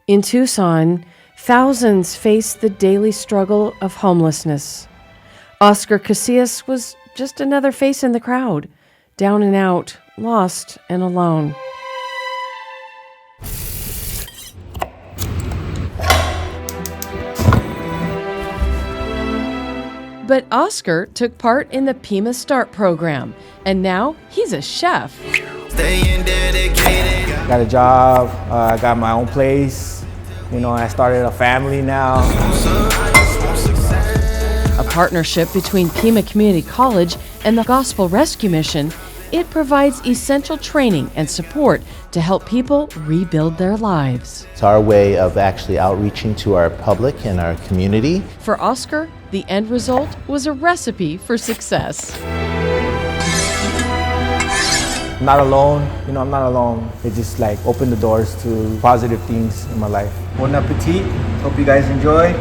In Tucson, thousands face the daily struggle of homelessness. Oscar Casillas was just another face in the crowd, down and out, lost and alone. But Oscar took part in the Pima Start program, and now he's a chef. Staying dedicated. Got a job, I got my own place, I started a family now. A partnership between Pima Community College and the Gospel Rescue Mission, it provides essential training and support to help people rebuild their lives. It's our way of actually outreaching to our public and our community. For Oscar, the end result was a recipe for success. I'm not alone, I'm not alone. It just opened the doors to positive things in my life. Bon appetit, hope you guys enjoy.